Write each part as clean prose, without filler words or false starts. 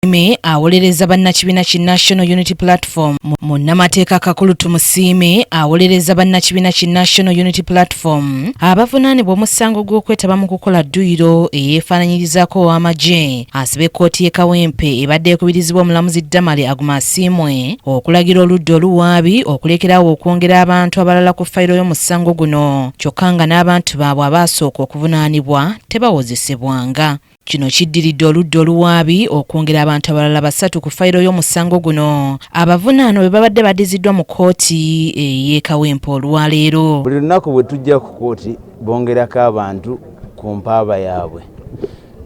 Musiime awolereza bannakibiina ki National Unity Platform. Munnamateeka Kakulu Tumusiime awolereza bannakibiina ki National Unity Platform abavunaanibwa omusango gw'okwetaba mu kukola dduyiro eyeefaananyirizaako ow'amagye asaba ekkooti y'e Kawempe ebadde ekubirizibwa omulamuzi Damali Agumasiimwe okulagira oludda oluwaabi okulekerawo okwongera abantu abalala ku fayiro y'omusango guno kyokka nga n'abantu baabwe abaasooka okuvunaanibwa tebawozesebwanga. Kino kiddiridde oludda oluwaabi okwongera abantu abalala 3 ku fayiro y'omusango guno abavunaano bwe babadde baddiziddwa mu kkooti ey'e Kawempe olwaleero. Buli lunaku bwe tujja ku kkooti bongerako abantu ku mpaaba yaabwe.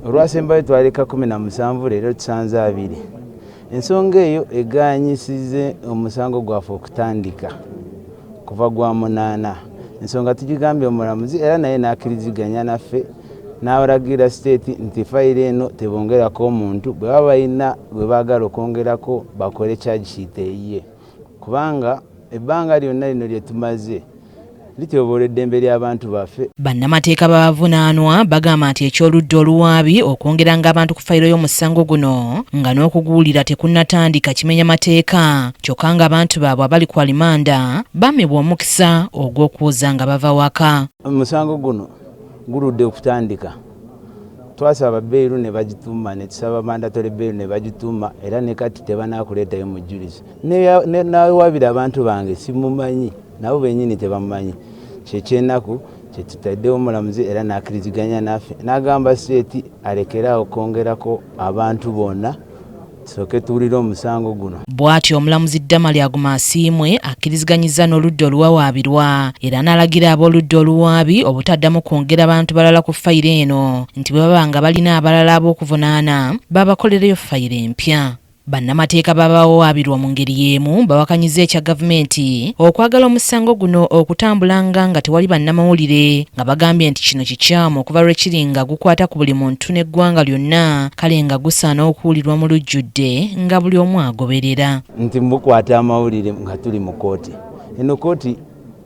Olwasembayo twaleka 17 leero tusanze 2. Ensonga eyo egaanyisize omusango gwaffe okutandika kuva gwa 8. Ensonga tugigambye omulamuzi era naye n'akkiriziganya naffe n'abalagira state nti fayiro eno tebongerako omuntu bwe baba balina bwe baagala okwongerako bakole charge sheet eyiye kubanga ebbanga lyonna lino lye tumaze lityoboola eddembe ly'abantu baffe. Bannamateeka b'abavunaanwa bagamba nti ekyoludda oluwaabi okwongeranga abantu ku fayiro y'omusango guno nga n'okuguwulira tekunnatandika kimenya mateeka kyokka nga abantu baabwe abali ku alimanda bamebwa omukisa ogw'okuwoza nga bava waka. Omusango guno guludde okutandika. Twasaba bbeeru ne bagituuma ne tusaba mandatory bbeeru ne bagituuma era ne kati tebanaakuleetayo mujulizi. N'awabira abantu bange simumanyi nabo bennyini tebamumanyi. Kyekyennaku kye tutaddewo omulamuzi era n'akkiriziganya naffe n'agamba state alekeraawo okwongerako abantu bonna tusooke tuwulire omusango guno. Bw'atyo omulamuzi Damali Agumasiimwe akkiriziganyiza n'oludda oluwawaabirwa era n'alagira ab'oludda oluwaabi obutaddamu kwongera abantu balala ku fayiro eno nti bwe baba nga balina abalala ab'okuvunaana babakolereyo fayiro empya. Bannamateeka babawaabirwa mu ngeri y'emu bawakanyiza ekya gavumenti okwagala omusango guno okutambulanga nga tewali bannamawulire nga bagambye nti kino kikyamu okuva lwekiri nga gukwata ku buli muntu n'eggwanga lyonna kale nga gusaana okuwulirwa mu lujjudde nga buli omu agoberera. Nti mukwata amawulire nga tuli mu kooti. Eno kooti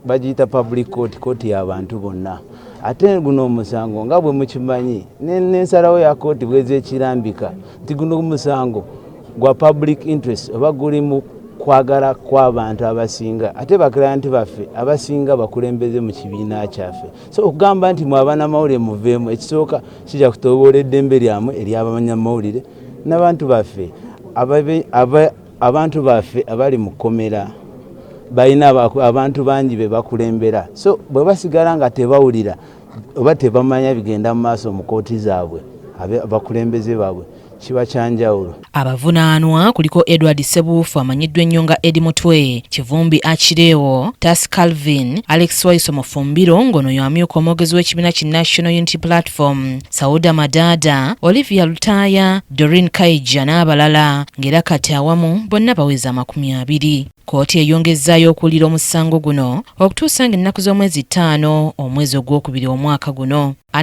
bagiyita public court, kooti y'abantu bonna. Ate guno omusango nga bwe mukimanyi n'ensalawo ya kooti bw'ezekirambika nti guno omusango gwa public interest oba guli mu kwagala kw'abantu abasinga ate baklanti baffe abasinga bakulembeze mu kibiina kyaffe. So okugamba nti mwabanamawulire muveemu ekisooka kijja kutoboola eddembe lyamwe ery'abanyamawulire n'abantu baffe abantu baffe abali mu kkomera balina abantu bangi be bakulembera. So bwe basigala nga tebawulira oba tebamanya bigenda mu maaso mu kooti zaabwe abakulembeze baabwe kiba kyanjawulo. Abavunaanwa kuliko Edward Sebuufu amanyiddwa ennyo nga Eddie Mutwe, Kivumbi Achirewo, Tas Calvin, Alex Waiso Mufumbiro ng'ono y'amyuka omwogezi w'ekibiina ki National Unity Platform, Sauda Madada, Olivia Lutaaya, Doreen Kaija n'abalala ng'era kati awamu bonna baweza 20. Kooti eyongezaayo okuwulira omusango guno okutuusa ng'ennaku z'omwezi 5 omwezi ogwokubiri omwaka guno.